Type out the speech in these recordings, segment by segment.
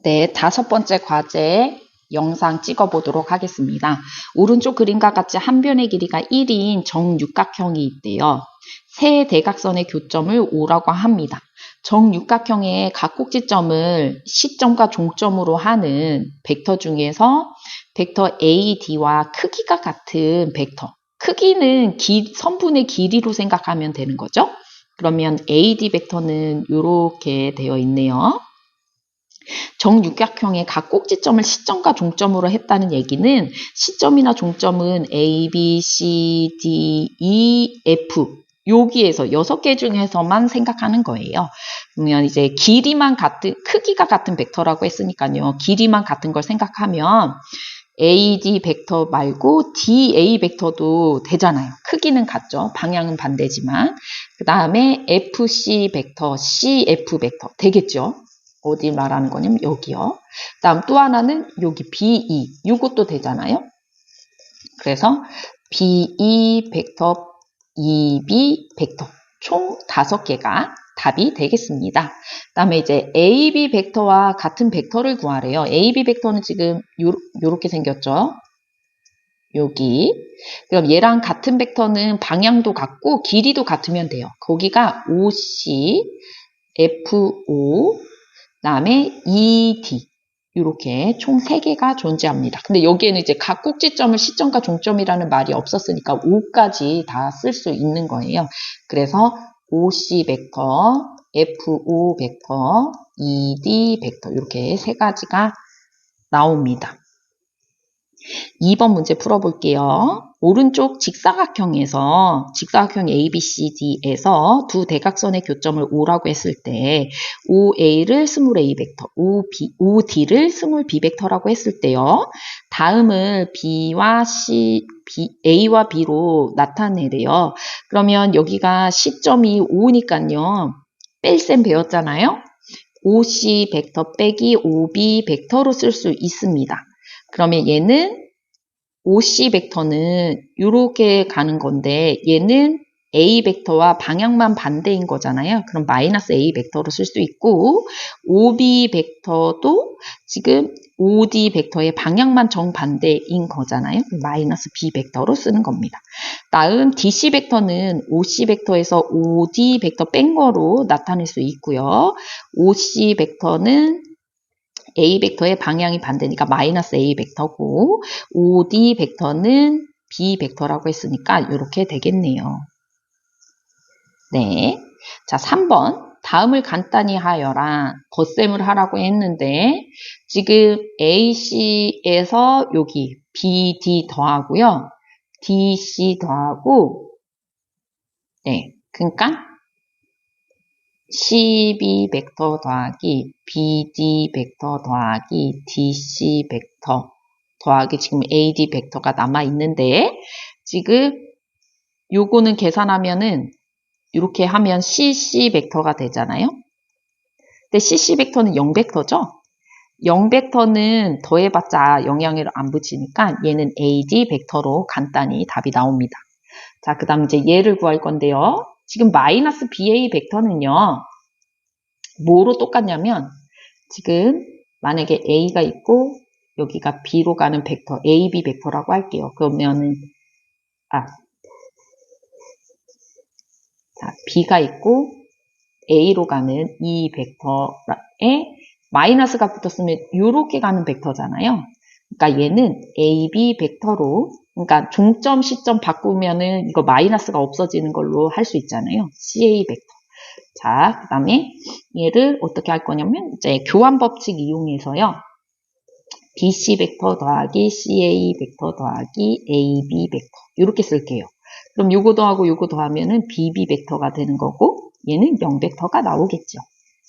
네, 5번째 과제 영상 찍어보도록 하겠습니다. 오른쪽 그림과 같이 한 변의 길이가 1인 정육각형이 있대요. 세 대각선의 교점을 O라고 합니다. 정육각형의 각꼭지점을 시점과 종점으로 하는 벡터 중에서 벡터 AD와 크기가 같은 벡터. 크기는 선분의 길이로 생각하면 되는 거죠. 그러면 AD 벡터는 이렇게 되어 있네요. 정육각형의 각 꼭지점을 시점과 종점으로 했다는 얘기는 시점이나 종점은 A, B, C, D, E, F 여기에서 6개 중에서만 생각하는 거예요. 그러면 이제 크기가 같은 벡터라고 했으니까요. 길이만 같은 걸 생각하면 AD 벡터 말고 DA 벡터도 되잖아요. 크기는 같죠. 방향은 반대지만. 그 다음에 FC 벡터, CF 벡터 되겠죠. 어디 말하는 거냐면 여기요. 다음 또 하나는 여기 BE 이것도 되잖아요. 그래서 BE 벡터, EB 벡터 총 5개가 답이 되겠습니다. 다음에 이제 AB 벡터와 같은 벡터를 구하래요. AB 벡터는 지금 요렇게 생겼죠. 여기. 그럼 얘랑 같은 벡터는 방향도 같고 길이도 같으면 돼요. 거기가 OC, FO 그다음에 ED 이렇게 총 3개가 존재합니다. 근데 여기에는 이제 각 꼭지점을 시점과 종점이라는 말이 없었으니까 5까지 다 쓸 수 있는 거예요. 그래서 OC 벡터, FO 벡터, ED 벡터 이렇게 3가지가 나옵니다. 2번 문제 풀어볼게요. 오른쪽 직사각형 ABCD에서 두 대각선의 교점을 O라고 했을 때 OA를 스몰 A 벡터, OD를 스몰 B 벡터라고 했을 때요. 다음을 A와 B로 나타내래요. 그러면 여기가 시점이 5니까요. 뺄셈 배웠잖아요. OC 벡터 빼기 OB 벡터로 쓸 수 있습니다. 그러면 얘는 OC 벡터는 이렇게 가는 건데 얘는 A 벡터와 방향만 반대인 거잖아요. 그럼 마이너스 A 벡터로 쓸 수 있고 OB 벡터도 지금 OD 벡터의 방향만 정반대인 거잖아요. 마이너스 B 벡터로 쓰는 겁니다. 다음 DC 벡터는 OC 벡터에서 OD 벡터 뺀 거로 나타낼 수 있고요. OC 벡터는 A 벡터의 방향이 반대니까 마이너스 A 벡터고 OD 벡터는 B 벡터라고 했으니까 이렇게 되겠네요. 네, 자 3번 다음을 간단히 하여라 덧셈을 하라고 했는데 지금 AC에서 여기 BD 더하고요. DC 더하고 네, 그러니까 CB 벡터 더하기 BD 벡터 더하기 DC 벡터 더하기 지금 AD 벡터가 남아있는데 지금 요거는 계산하면은 이렇게 하면 CC 벡터가 되잖아요. 근데 CC 벡터는 0벡터죠. 0벡터는 더해봤자 영향을 안 붙이니까 얘는 AD 벡터로 간단히 답이 나옵니다. 자, 그 다음 이제 얘를 구할 건데요. 지금 마이너스 BA 벡터는요. 뭐로 똑같냐면 지금 만약에 A가 있고 여기가 B로 가는 벡터 AB 벡터라고 할게요. 그러면은 B가 있고 A로 가는 이 벡터에 마이너스가 붙었으면 이렇게 가는 벡터잖아요. 그러니까 얘는 AB 벡터로 그러니까 종점 시점 바꾸면은 이거 마이너스가 없어지는 걸로 할 수 있잖아요. CA 벡터. 자, 그 다음에 얘를 어떻게 할 거냐면 이제 교환 법칙 이용해서요. BC 벡터 더하기 CA 벡터 더하기 AB 벡터 이렇게 쓸게요. 그럼 요거 더하고 요거 더하면은 BB 벡터가 되는 거고 얘는 0벡터가 나오겠죠.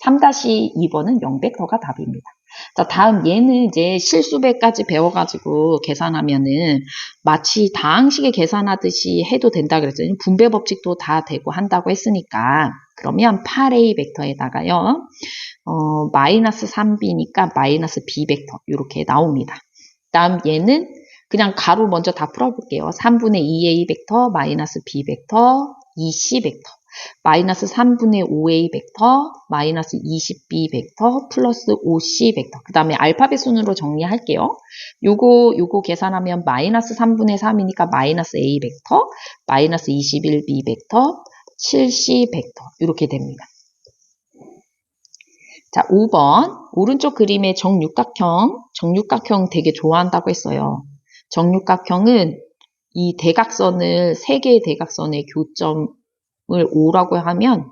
3-2번은 0벡터가 답입니다. 자, 다음 얘는 이제 실수배까지 배워가지고 계산하면은 마치 다항식에 계산하듯이 해도 된다 그랬잖아요. 분배 법칙도 다 되고 한다고 했으니까 그러면 8A 벡터에다가요. 마이너스 3B니까 마이너스 B 벡터 이렇게 나옵니다. 다음 얘는 그냥 가로 먼저 다 풀어볼게요. 3분의 2A 벡터 마이너스 B 벡터 2C 벡터. 마이너스 3분의 5a 벡터, 마이너스 20b 벡터, 플러스 5c 벡터. 그 다음에 알파벳 순으로 정리할게요. 요거 계산하면 마이너스 3분의 3이니까 마이너스 a 벡터, 마이너스 21b 벡터, 7c 벡터. 이렇게 됩니다. 자, 5번. 오른쪽 그림의 정육각형 되게 좋아한다고 했어요. 정육각형은 이 대각선을, 세 개의 대각선의 교점을 5라고 하면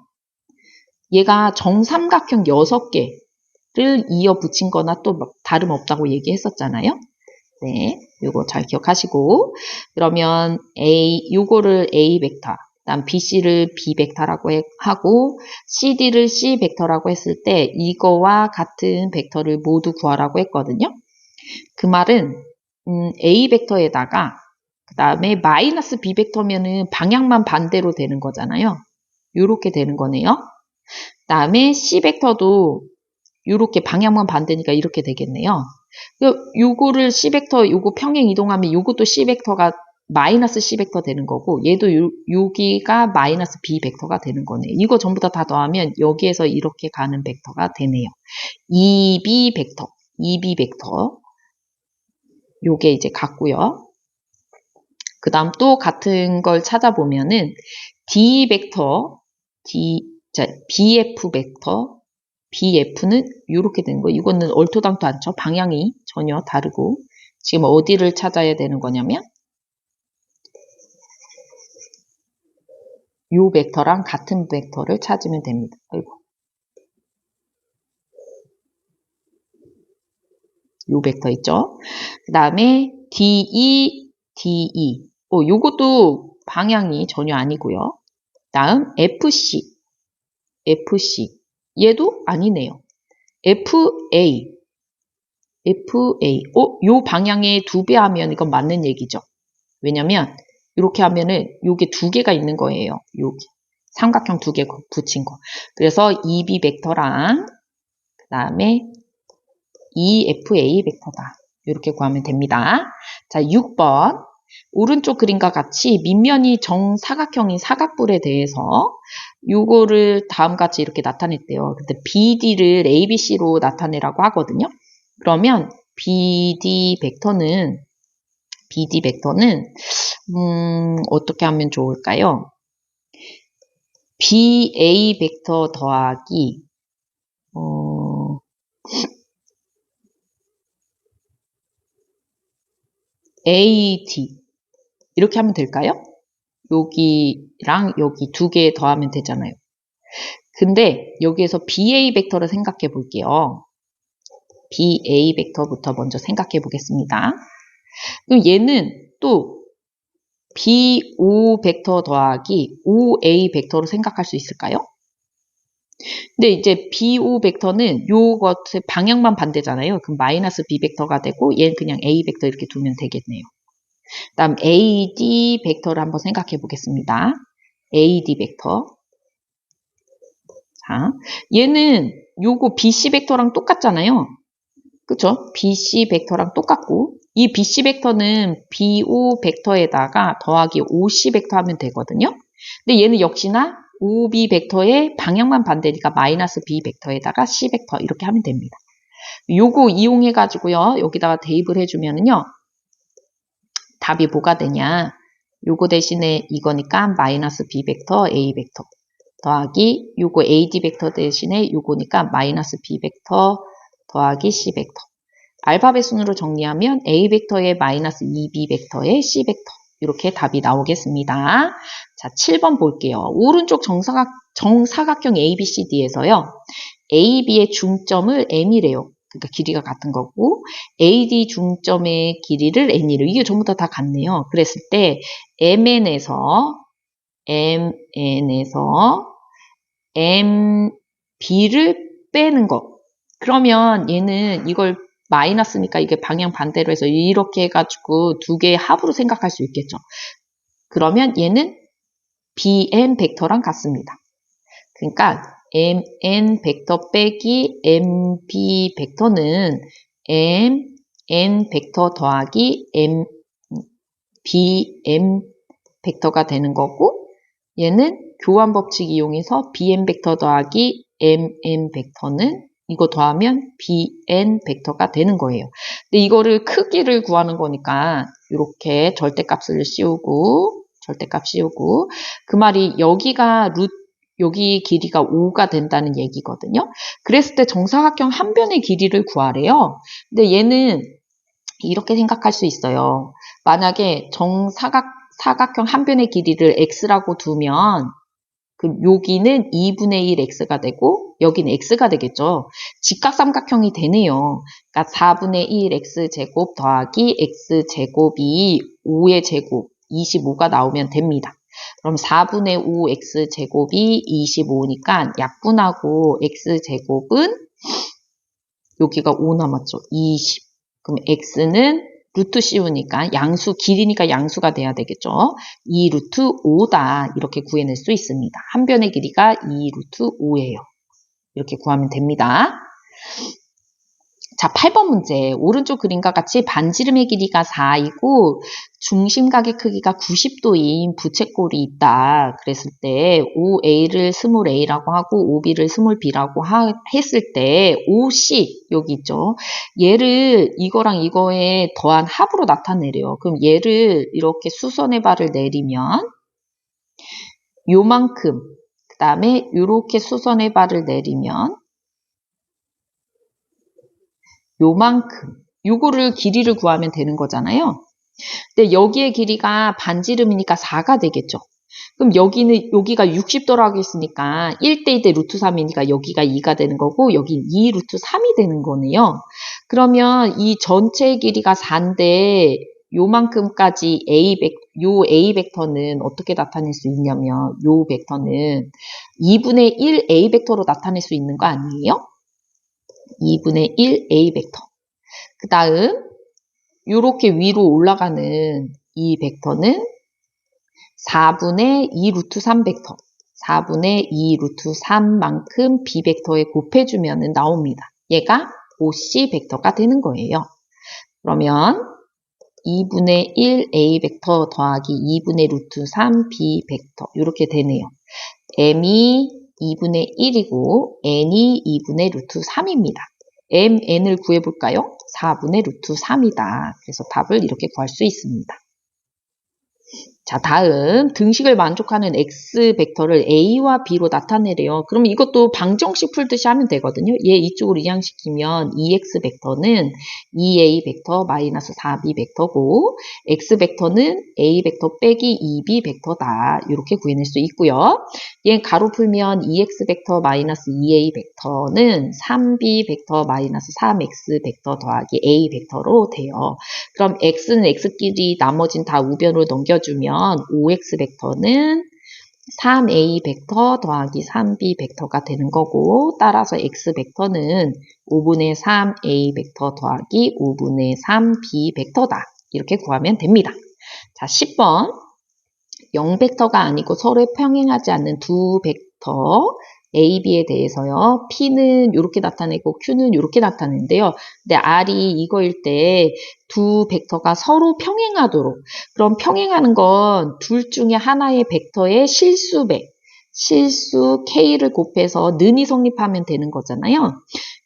얘가 정삼각형 6개를 이어 붙인 거나 또 다름없다고 얘기했었잖아요. 네, 요거 잘 기억하시고. 그러면 요거를 A 벡터, 그다음 BC를 B 벡터라고 하고 CD를 C 벡터라고 했을 때 이거와 같은 벡터를 모두 구하라고 했거든요. 그 말은 A 벡터에다가 그 다음에 마이너스 B 벡터면은 방향만 반대로 되는 거잖아요. 요렇게 되는 거네요. 그 다음에 C 벡터도 요렇게 방향만 반대니까 이렇게 되겠네요. 요거를 C 벡터, 요거 평행 이동하면 요것도 C 벡터가 마이너스 C 벡터 되는 거고 얘도 여기가 마이너스 B 벡터가 되는 거네요. 이거 전부 다 더하면 여기에서 이렇게 가는 벡터가 되네요. 2B 벡터 요게 이제 같고요. 그 다음 또 같은 걸 찾아보면은 D 벡터, BF 벡터, BF는 이렇게 되는 거예요. 이거는 얼토당토 않죠. 방향이 전혀 다르고. 지금 어디를 찾아야 되는 거냐면 요 벡터랑 같은 벡터를 찾으면 됩니다. 아이고. 요 벡터 있죠. 그 다음에 DE. 요것도 방향이 전혀 아니고요. 다음 FC. 얘도 아니네요. FA. 요 방향의 2배 하면 이건 맞는 얘기죠. 왜냐면 이렇게 하면은 요게 2개가 있는 거예요. 여기 삼각형 2개 붙인 거. 그래서 EB 벡터랑 그 다음에 EFA 벡터다. 이렇게 구하면 됩니다. 자, 6번. 오른쪽 그림과 같이 밑면이 정사각형인 사각뿔에 대해서 요거를 다음같이 이렇게 나타냈대요. 근데 BD를 ABC로 나타내라고 하거든요. 그러면 BD 벡터는 어떻게 하면 좋을까요? BA 벡터 더하기 AD 이렇게 하면 될까요? 여기랑 여기 2개 더하면 되잖아요. 근데 여기에서 BA 벡터를 생각해 볼게요. BA 벡터부터 먼저 생각해 보겠습니다. 그럼 얘는 또 BO 벡터 더하기 OA 벡터로 생각할 수 있을까요? 근데 이제 BO 벡터는 요것의 방향만 반대잖아요. 그럼 마이너스 B 벡터가 되고 얘는 그냥 A 벡터 이렇게 두면 되겠네요. 다음 AD 벡터를 한번 생각해 보겠습니다. AD 벡터. 자, 얘는 요거 BC 벡터랑 똑같잖아요. 그쵸? BC 벡터랑 똑같고 이 BC 벡터는 BO 벡터에다가 더하기 OC 벡터 하면 되거든요. 근데 얘는 역시나 OB 벡터의 방향만 반대니까 마이너스 B 벡터에다가 C 벡터 이렇게 하면 됩니다. 요거 이용해 가지고요. 여기다가 대입을 해주면은요. 답이 뭐가 되냐. 요거 대신에 이거니까 마이너스 B 벡터 A 벡터 더하기 요거 AD 벡터 대신에 요거니까 마이너스 B 벡터 더하기 C 벡터. 알파벳 순으로 정리하면 A 벡터의 마이너스 2B 벡터의 C 벡터. 이렇게 답이 나오겠습니다. 자, 7번 볼게요. 오른쪽 정사각형 ABCD에서요. AB의 중점을 M이래요. 그러니까 길이가 같은 거고 AD 중점의 길이를 N이래요. 이게 전부 다 같네요. 그랬을 때 MN에서 MB를 빼는 거. 그러면 얘는 이걸 마이너스니까 이게 방향 반대로 해서 이렇게 해가지고 2개의 합으로 생각할 수 있겠죠. 그러면 얘는 BN 벡터랑 같습니다. 그러니까 MN 벡터 빼기 MB 벡터는 MN 벡터 더하기 BM 벡터가 되는 거고 얘는 교환 법칙 이용해서 bn 벡터 더하기 mn 벡터는 이거 더하면 bn 벡터가 되는 거예요. 근데 이거를 크기를 구하는 거니까 이렇게 절대값을 씌우고 절대값 씌우고 그 말이 여기 길이가 5가 된다는 얘기거든요. 그랬을 때 정사각형 한 변의 길이를 구하래요. 근데 얘는 이렇게 생각할 수 있어요. 만약에 사각형 한 변의 길이를 x라고 두면 여기는 2분의 1 x가 되고 여기는 x가 되겠죠. 직각삼각형이 되네요. 그러니까 4분의 1 x제곱 더하기 x제곱이 5의 제곱 25가 나오면 됩니다. 그럼 4분의 5 x제곱이 25니까 약분하고 x제곱은 여기가 5 남았죠. 20. 그럼 x는 루트 씌우니까 길이니까 양수가 돼야 되겠죠. 2 루트 5다. 이렇게 구해낼 수 있습니다. 한 변의 길이가 2 루트 5예요. 이렇게 구하면 됩니다. 자, 8번 문제. 오른쪽 그림과 같이 반지름의 길이가 4이고 중심각의 크기가 90도인 부채꼴이 있다. 그랬을 때 5a를 스몰 a라고 하고 5b를 스몰 b라고 했을 때 5c 여기 있죠. 얘를 이거랑 이거에 더한 합으로 나타내래요. 그럼 얘를 이렇게 수선의 발을 내리면 요만큼 그 다음에 이렇게 수선의 발을 내리면 요만큼 요거를 길이를 구하면 되는 거잖아요. 근데 여기의 길이가 반지름이니까 4가 되겠죠. 그럼 여기가 60도라고 했으니까 1대 2대 루트 3이니까 여기가 2가 되는 거고 여긴 2 루트 3이 되는 거네요. 그러면 이 전체 길이가 4인데 요만큼까지 요 A 벡터는 어떻게 나타낼 수 있냐면 요 벡터는 2분의 1 A 벡터로 나타낼 수 있는 거 아니에요? 2분의 1 A 벡터. 그 다음 이렇게 위로 올라가는 이 벡터는 4분의 2 루트 3 벡터. 4분의 2 루트 3만큼 B 벡터에 곱해주면 나옵니다. 얘가 OC 벡터가 되는 거예요. 그러면 2분의 1 A 벡터 더하기 2분의 루트 3 B 벡터 이렇게 되네요. M이 2분의 1이고 N이 2분의 루트 3입니다. MN을 구해볼까요? 4분의 루트 3이다. 그래서 답을 이렇게 구할 수 있습니다. 자, 다음 등식을 만족하는 x 벡터를 a와 b로 나타내래요. 그럼 이것도 방정식 풀듯이 하면 되거든요. 얘 이쪽으로 이항시키면 2x 벡터는 2a 벡터 마이너스 4b 벡터고 x 벡터는 a 벡터 빼기 2b 벡터다. 이렇게 구해낼 수 있고요. 얘 가로 풀면 2x 벡터 마이너스 2a 벡터는 3b 벡터 마이너스 3x 벡터 더하기 a 벡터로 돼요. 그럼 x는 x끼리 나머진 다 우변으로 넘겨주면 5x 벡터는 3a 벡터 더하기 3b 벡터가 되는 거고 따라서 x 벡터는 5분의 3a 벡터 더하기 5분의 3b 벡터다. 이렇게 구하면 됩니다. 자, 10번 0벡터가 아니고 서로 평행하지 않는 두 벡터 A, B에 대해서요. P는 이렇게 나타내고 Q는 이렇게 나타내는데요. 근데 R이 이거일 때 두 벡터가 서로 평행하도록 그럼 평행하는 건 둘 중에 하나의 벡터의 실수 K를 곱해서 는이 성립하면 되는 거잖아요.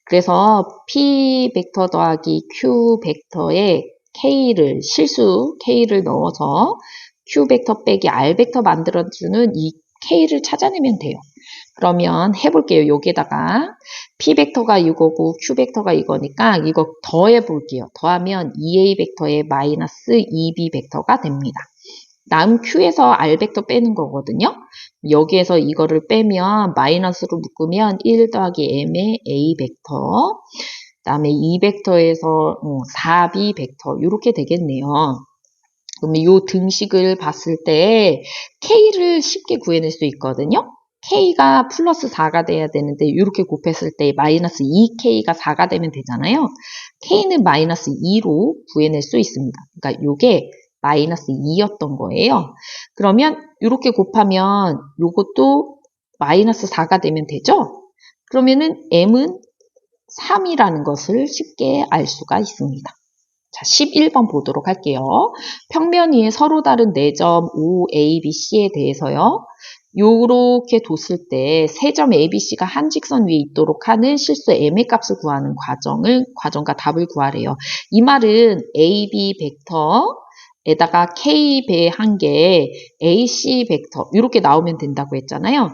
그래서 P 벡터 더하기 Q 벡터의 실수 K를 넣어서 Q 벡터 빼기 R 벡터 만들어주는 이 K를 찾아내면 돼요. 그러면 해볼게요. 여기에다가 P 벡터가 이거고 Q 벡터가 이거니까 이거 더해볼게요. 더하면 2A 벡터의 마이너스 2B 벡터가 됩니다. 다음 Q에서 R 벡터 빼는 거거든요. 여기에서 이거를 빼면 마이너스로 묶으면 1 더하기 M의 A 벡터 그 다음에 2 벡터에서 4B 벡터 이렇게 되겠네요. 그러면 이 등식을 봤을 때 K를 쉽게 구해낼 수 있거든요. K가 플러스 4가 돼야 되는데 이렇게 곱했을 때 마이너스 2K가 4가 되면 되잖아요. K는 마이너스 2로 구해낼 수 있습니다. 그러니까 이게 마이너스 2였던 거예요. 그러면 이렇게 곱하면 이것도 마이너스 4가 되면 되죠. 그러면은 M은 3이라는 것을 쉽게 알 수가 있습니다. 자, 11번 보도록 할게요. 평면 위에 서로 다른 4점 O, A, B, C에 대해서요. 요렇게 뒀을 때 세 점 ABC가 한 직선 위에 있도록 하는 실수 M의 값을 구하는 과정과 답을 구하래요. 이 말은 AB 벡터에다가 K 배한 게 AC 벡터 이렇게 나오면 된다고 했잖아요.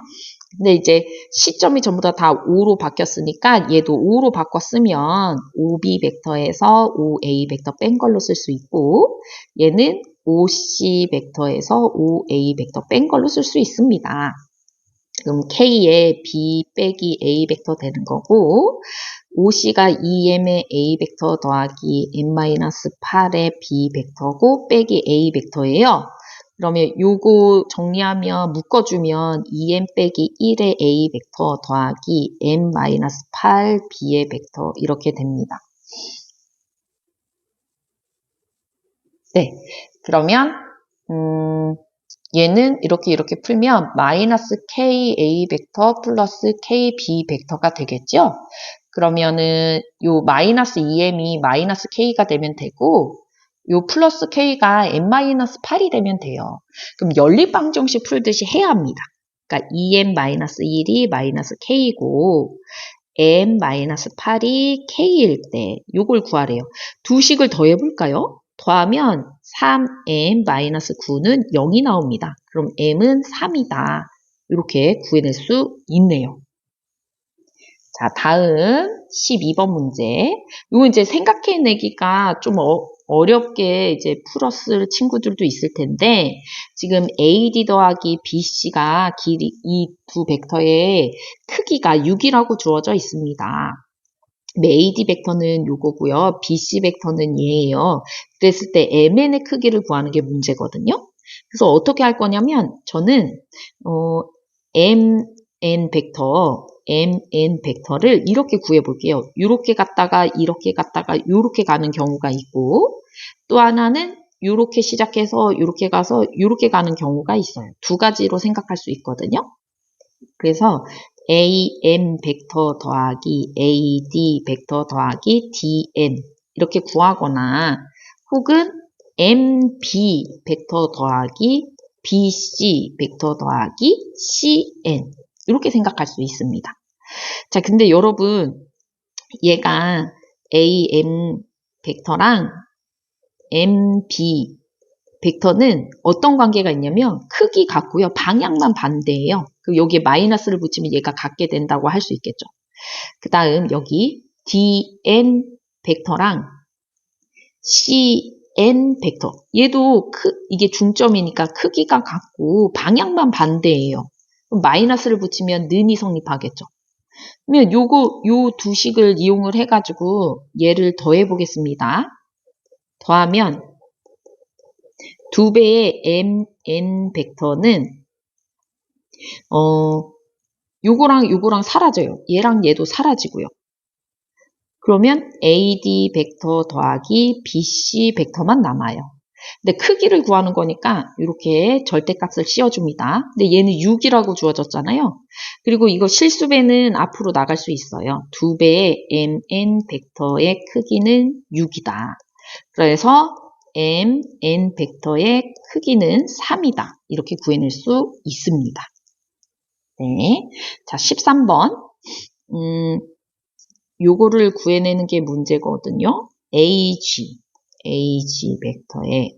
근데 이제 시점이 전부 다 5로 바뀌었으니까 얘도 5로 바꿔 쓰면 OB 벡터에서 OA 벡터 뺀 걸로 쓸 수 있고 얘는 OC 벡터에서 OA 벡터 뺀 걸로 쓸 수 있습니다. 그럼 K에 B 빼기 A 벡터 되는 거고 OC가 2M의 A 벡터 더하기 N-8의 B 벡터고 빼기 A 벡터예요. 그러면 요거 정리하면 묶어주면 2M 빼기 1의 A 벡터 더하기 N-8 B의 벡터 이렇게 됩니다. 네, 그러면 얘는 이렇게 풀면 마이너스 KA 벡터 플러스 KB 벡터가 되겠죠? 그러면은 요 마이너스 2M이 마이너스 K가 되면 되고 요 플러스 K가 N-8이 되면 돼요. 그럼 연립방정식 풀듯이 해야 합니다. 그러니까 2M-1이 마이너스 K고 M-8이 K일 때 요걸 구하래요. 두 식을 더해볼까요? 더하면 3M-9는 0이 나옵니다. 그럼 M은 3이다. 이렇게 구해낼 수 있네요. 자, 다음 12번 문제. 이거 이제 생각해내기가 좀 어렵게 이제 풀었을 친구들도 있을 텐데, 지금 AD 더하기 BC가 길이, 이 두 벡터의 크기가 6이라고 주어져 있습니다. AD 벡터는 요거고요. BC 벡터는 얘예요. 그랬을 때 MN의 크기를 구하는 게 문제거든요. 그래서 어떻게 할 거냐면, 저는, MN 벡터를 이렇게 구해볼게요. 이렇게 갔다가 이렇게 갔다가 이렇게 가는 경우가 있고 또 하나는 이렇게 시작해서 이렇게 가서 이렇게 가는 경우가 있어요. 두 가지로 생각할 수 있거든요. 그래서 AM 벡터 더하기 AD 벡터 더하기 DN 이렇게 구하거나 혹은 MB 벡터 더하기 BC 벡터 더하기 CN 이렇게 생각할 수 있습니다. 자, 근데 여러분 얘가 AM 벡터랑 MB 벡터는 어떤 관계가 있냐면 크기 같고요. 방향만 반대예요. 그럼 여기에 마이너스를 붙이면 얘가 같게 된다고 할 수 있겠죠. 그 다음 여기 DN 벡터랑 CN 벡터 얘도 이게 중점이니까 크기가 같고 방향만 반대예요. 그럼 마이너스를 붙이면 는이 성립하겠죠. 그러면 요 두 식을 이용을 해가지고 얘를 더해 보겠습니다. 더하면 2배의 MN 벡터는 요거랑 사라져요. 얘랑 얘도 사라지고요. 그러면 AD 벡터 더하기 BC 벡터만 남아요. 근데 크기를 구하는 거니까 이렇게 절대값을 씌워줍니다. 근데 얘는 6이라고 주어졌잖아요. 그리고 이거 실수배는 앞으로 나갈 수 있어요. 2배의 MN 벡터의 크기는 6이다. 그래서 MN 벡터의 크기는 3이다. 이렇게 구해낼 수 있습니다. 네. 자, 13번. 요거를 구해내는 게 문제거든요. AG 벡터에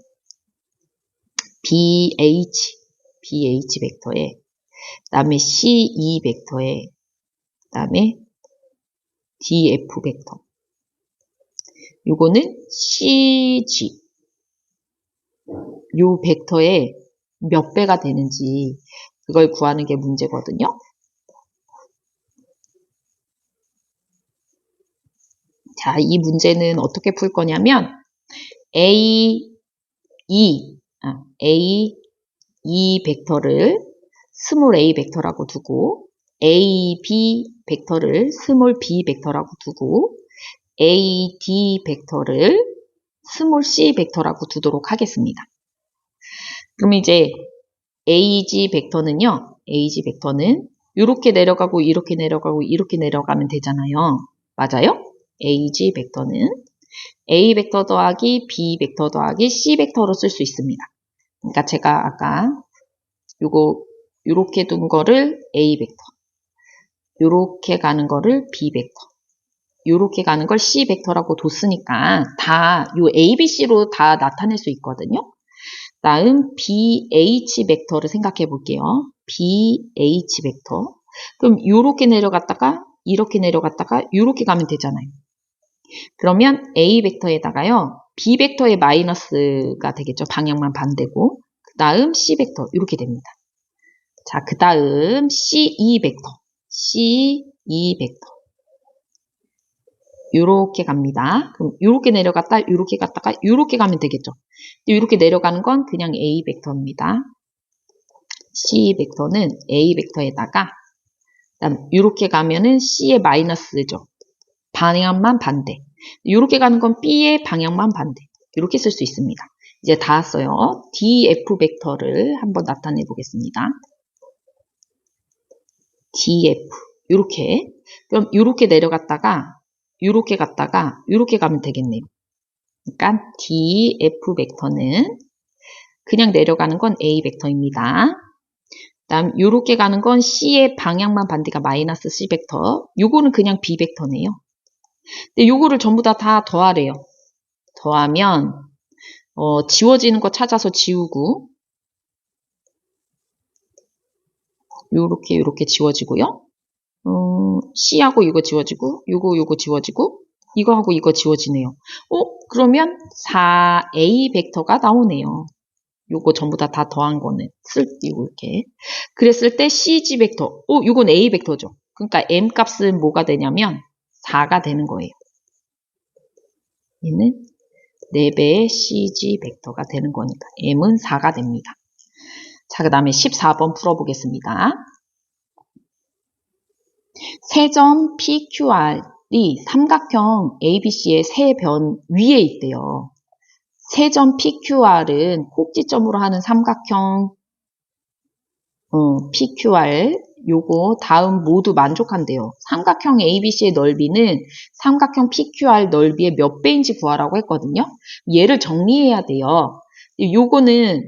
BH 벡터에 그 다음에 CE 벡터에 그 다음에 DF 벡터 요거는 CG 요 벡터의 몇 배가 되는지 그걸 구하는 게 문제거든요. 자, 이 문제는 어떻게 풀 거냐면 A, E 벡터를 스몰 a 벡터라고 두고 AB 벡터를 스몰 b 벡터라고 두고 AD 벡터를 스몰 c 벡터라고 두도록 하겠습니다. 그럼 이제 AG 벡터는요. AG 벡터는 이렇게 내려가고 이렇게 내려가고 이렇게 내려가면 되잖아요. 맞아요? AG 벡터는 A 벡터 더하기 B 벡터 더하기 C 벡터로 쓸 수 있습니다. 그러니까 제가 아까 요거 요렇게 둔 거를 A 벡터, 요렇게 가는 거를 B 벡터, 요렇게 가는 걸 C 벡터라고 뒀으니까 다 요 A, B, C로 다 나타낼 수 있거든요. 다음 BH 벡터를 생각해 볼게요. BH 벡터. 그럼 요렇게 내려갔다가 이렇게 내려갔다가 요렇게 가면 되잖아요. 그러면 A 벡터에다가요. B 벡터의 마이너스가 되겠죠. 방향만 반대고. 그 다음 C 벡터 이렇게 됩니다. 자, 그 다음 C2 벡터. C2 벡터. 요렇게 갑니다. 그럼 요렇게 내려갔다 요렇게 갔다가 요렇게 가면 되겠죠. 요렇게 내려가는 건 그냥 A 벡터입니다. C 벡터는 A 벡터에다가 그다음 요렇게 가면은 C의 마이너스죠. 방향만 반대. 요렇게 가는 건 B의 방향만 반대. 이렇게 쓸 수 있습니다. 이제 다 왔어요. DF 벡터를 한번 나타내 보겠습니다. DF 요렇게. 그럼 요렇게 내려갔다가 요렇게 갔다가 요렇게 가면 되겠네요. 그러니까 DF 벡터는 그냥 내려가는 건 A 벡터입니다. 다음 요렇게 가는 건 C의 방향만 반대가 마이너스 C 벡터. 요거는 그냥 B 벡터네요. 근데 요거를 전부 다 더하래요. 더하면 지워지는 거 찾아서 지우고 요렇게 지워지고요. C하고 이거 지워지고 요거 지워지고 이거하고 이거 지워지네요. 그러면 4A 벡터가 나오네요. 요거 전부 다 더한 거는 이렇게. 그랬을 때 CG 벡터. 요건 A 벡터죠. 그러니까 M 값은 뭐가 되냐면 4가 되는 거예요. 얘는 4배의 CG 벡터가 되는 거니까 M은 4가 됩니다. 자, 그 다음에 14번 풀어보겠습니다. 세 점 PQR이 삼각형 ABC의 세 변 위에 있대요. 세 점 PQR은 꼭지점으로 하는 삼각형 PQR 요거 다음 모두 만족한대요. 삼각형 ABC의 넓이는 삼각형 PQR 넓이의 몇 배인지 구하라고 했거든요. 얘를 정리해야 돼요. 요거는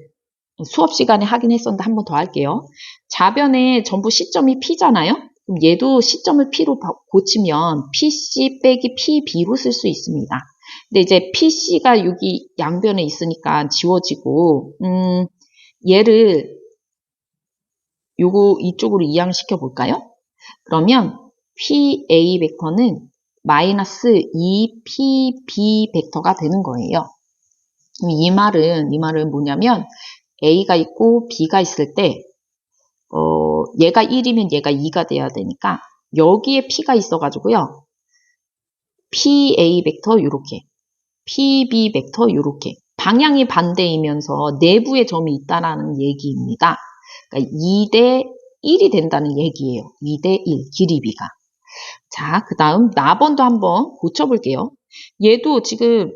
수업 시간에 하긴 했었는데 한 번 더 할게요. 좌변에 전부 시점이 P잖아요. 그럼 얘도 시점을 P로 고치면 PC 빼기 PB로 쓸 수 있습니다. 근데 이제 PC가 여기 양변에 있으니까 지워지고 얘를 요거 이쪽으로 이항시켜 볼까요? 그러면 PA 벡터는 마이너스 2PB 벡터가 되는 거예요. 이 말은 뭐냐면 A가 있고 B가 있을 때 얘가 1이면 얘가 2가 돼야 되니까 여기에 P가 있어가지고요. PA 벡터 요렇게 PB 벡터 요렇게 방향이 반대이면서 내부에 점이 있다라는 얘기입니다. 그러니까 2대 1이 된다는 얘기예요. 2대 1 길이비가. 자, 그 다음 나번도 한번 고쳐볼게요. 얘도 지금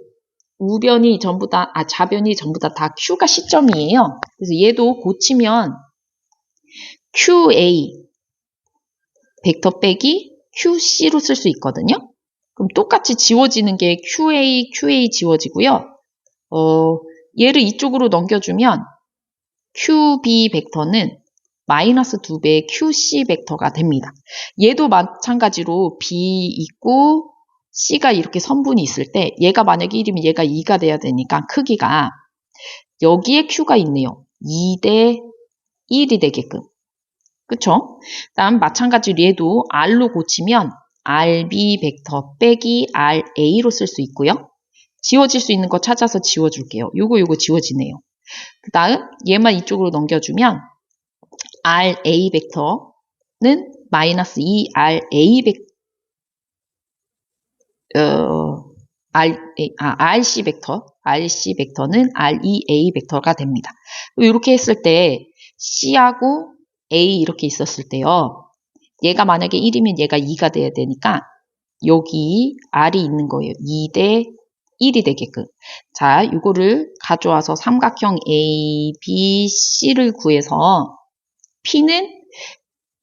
우변이 전부 다, 좌변이 전부 다 Q가 시점이에요. 그래서 얘도 고치면 QA 벡터 빼기 QC로 쓸 수 있거든요. 그럼 똑같이 지워지는 게 QA 지워지고요. 얘를 이쪽으로 넘겨주면 QB 벡터는 마이너스 2배의 QC 벡터가 됩니다. 얘도 마찬가지로 B 있고 C가 이렇게 선분이 있을 때 얘가 만약에 1이면 얘가 2가 돼야 되니까 크기가 여기에 Q가 있네요. 2대 1이 되게끔. 그쵸? 다음 마찬가지로 얘도 R로 고치면 RB 벡터 빼기 RA로 쓸 수 있고요. 지워질 수 있는 거 찾아서 지워줄게요. 요거 지워지네요. 그 다음 얘만 이쪽으로 넘겨주면 RA 벡터는 마이너스 2RA RC 벡터는 REA 벡터가 됩니다. 이렇게 했을 때 C하고 A 이렇게 있었을 때요. 얘가 만약에 1이면 얘가 2가 돼야 되니까 여기 R이 있는 거예요. 2대 1이 되게끔. 자, 이거를 가져와서 삼각형 A, B, C를 구해서 P는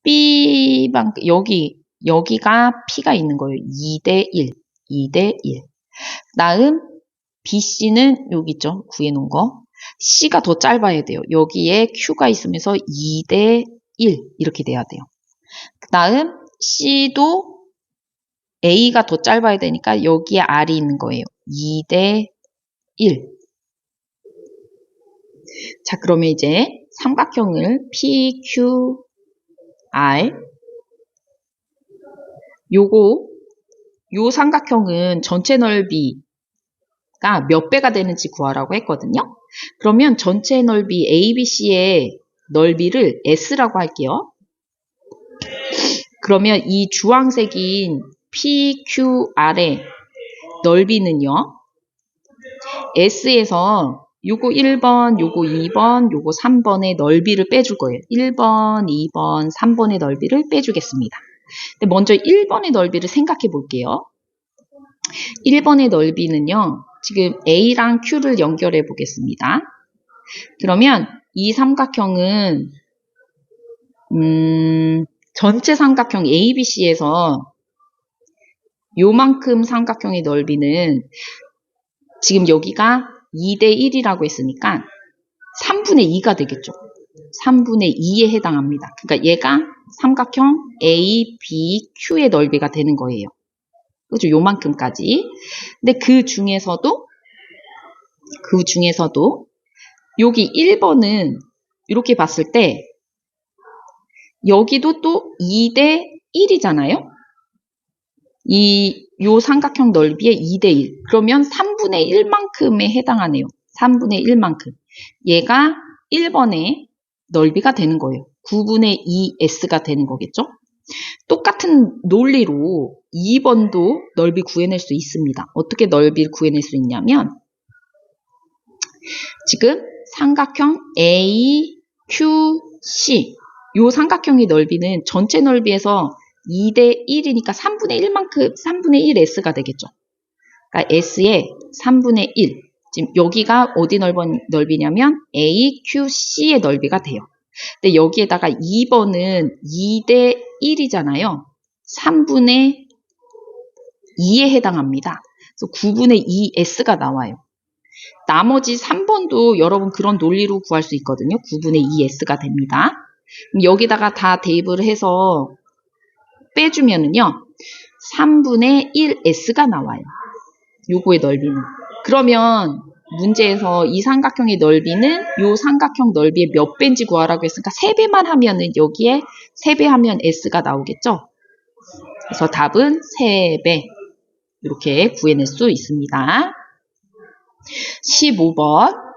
B방 여기가 P가 있는 거예요. 2대 1. 2대 1. 다음 BC는 여기 있죠. 구해놓은 거. C가 더 짧아야 돼요. 여기에 Q가 있으면서 2대 1 이렇게 돼야 돼요. 그 다음 C도 A가 더 짧아야 되니까 여기에 R이 있는 거예요. 2대 1. 자, 그러면 이제 삼각형을 PQR 요 삼각형은 전체 넓이가 몇 배가 되는지 구하라고 했거든요. 그러면 전체 넓이 ABC의 넓이를 S라고 할게요. 그러면 이 주황색인 PQR의 넓이는요. S에서 요거 1번, 요거 2번, 요거 3번의 넓이를 빼줄 거예요. 1번, 2번, 3번의 넓이를 빼주겠습니다. 근데 먼저 1번의 넓이를 생각해 볼게요. 1번의 넓이는요. 지금 A랑 Q를 연결해 보겠습니다. 그러면 이 삼각형은 전체 삼각형 ABC에서 요만큼 삼각형의 넓이는 지금 여기가 2대 1이라고 했으니까 3분의 2가 되겠죠. 3분의 2에 해당합니다. 그러니까 얘가 삼각형 ABQ의 넓이가 되는 거예요. 그죠? 요만큼까지. 근데 그 중에서도 여기 1번은 이렇게 봤을 때 여기도 또 2대 1이잖아요. 요 삼각형 넓이의 2대 1. 그러면 3분의 1만큼에 해당하네요. 3분의 1만큼. 얘가 1번의 넓이가 되는 거예요. 9분의 2S가 되는 거겠죠? 똑같은 논리로 2번도 넓이 구해낼 수 있습니다. 어떻게 넓이를 구해낼 수 있냐면 지금 삼각형 AQC 요 삼각형의 넓이는 전체 넓이에서 2대 1이니까 3분의 1만큼 3분의 1S가 되겠죠. 그러니까 S의 3분의 1. 지금 여기가 어디 넓이냐면 AQC의 넓이가 돼요. 근데 여기에다가 2번은 2대 1이잖아요. 3분의 2에 해당합니다. 그래서 9분의 2S가 나와요. 나머지 3번도 여러분 그런 논리로 구할 수 있거든요. 9분의 2S가 됩니다. 그럼 여기다가 다 대입을 해서 빼주면은요. 3분의 1S가 나와요. 요거의 넓이는. 그러면 문제에서 이 삼각형의 넓이는 요 삼각형 넓이의 몇 배인지 구하라고 했으니까 3배만 하면은 여기에 3배 하면 S가 나오겠죠. 그래서 답은 3배. 이렇게 구해낼 수 있습니다. 15번.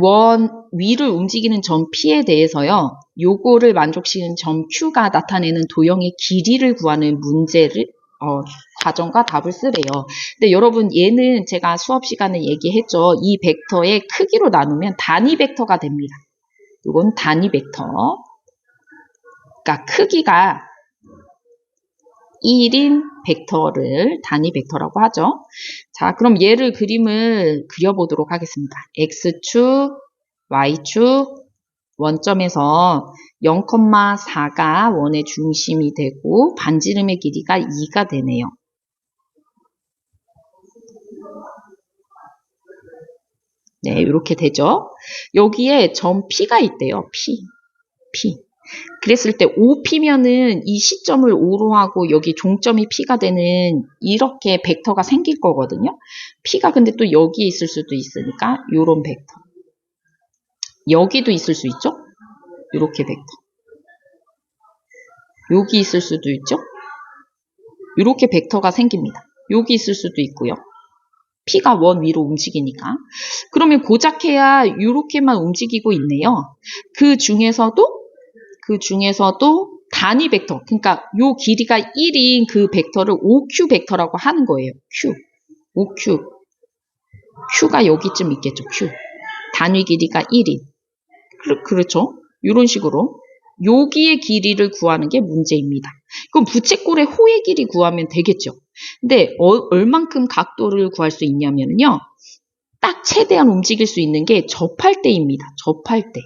원 위를 움직이는 점 P에 대해서요. 요거를 만족시키는 점 Q가 나타내는 도형의 길이를 구하는 문제를 과정과 답을 쓰래요. 근데 여러분 얘는 제가 수업 시간에 얘기했죠. 이 벡터의 크기로 나누면 단위 벡터가 됩니다. 요건 단위 벡터. 그러니까 크기가 1인 벡터를 단위 벡터라고 하죠. 자, 그럼 얘를 그림을 그려보도록 하겠습니다. X축, Y축, 원점에서 0,4가 원의 중심이 되고 반지름의 길이가 2가 되네요. 네, 이렇게 되죠. 여기에 점 P가 있대요. P. 그랬을 때 OP면은 이 시점을 O로 하고 여기 종점이 P가 되는 이렇게 벡터가 생길 거거든요. P가 근데 또 여기에 있을 수도 있으니까 요런 벡터. 여기도 있을 수 있죠. 이렇게 벡터. 여기 있을 수도 있죠. 이렇게 벡터가 생깁니다. 여기 있을 수도 있고요. P가 원 위로 움직이니까. 그러면 고작해야 이렇게만 움직이고 있네요. 그 중에서도 단위 벡터, 그러니까 요 길이가 1인 그 벡터를 OQ 벡터라고 하는 거예요. OQ. Q가 여기쯤 있겠죠. Q. 단위 길이가 1인. 그렇죠. 이런 식으로 여기의 길이를 구하는 게 문제입니다. 그럼 부채꼴의 호의 길이 구하면 되겠죠. 근데 얼만큼 각도를 구할 수 있냐면요. 딱 최대한 움직일 수 있는 게 접할 때입니다. 접할 때.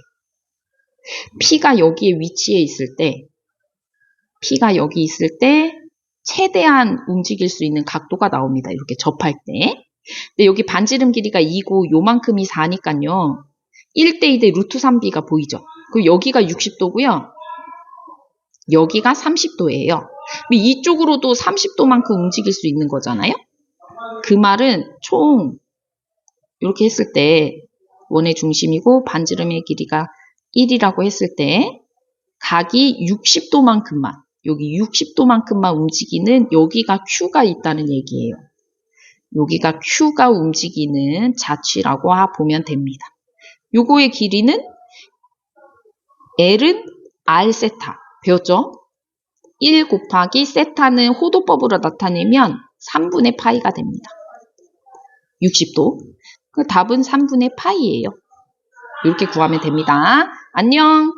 P가 여기에 위치해 있을 때, P가 여기 있을 때 최대한 움직일 수 있는 각도가 나옵니다. 이렇게 접할 때. 근데 여기 반지름 길이가 2고 요만큼이 4니까요. 1대 2대 루트 3b가 보이죠. 그리고 여기가 60도고요. 여기가 30도예요. 이쪽으로도 30도만큼 움직일 수 있는 거잖아요. 그 말은 총 이렇게 했을 때 원의 중심이고 반지름의 길이가 1이라고 했을 때 각이 60도만큼만, 여기 60도만큼만 움직이는 여기가 Q가 있다는 얘기예요. 여기가 Q가 움직이는 자취라고 보면 됩니다. 요거의 길이는 L은 R 세타 배웠죠? 1 곱하기 세타는 호도법으로 나타내면 3분의 파이가 됩니다. 60도. 그 답은 3분의 파이예요. 이렇게 구하면 됩니다. 안녕.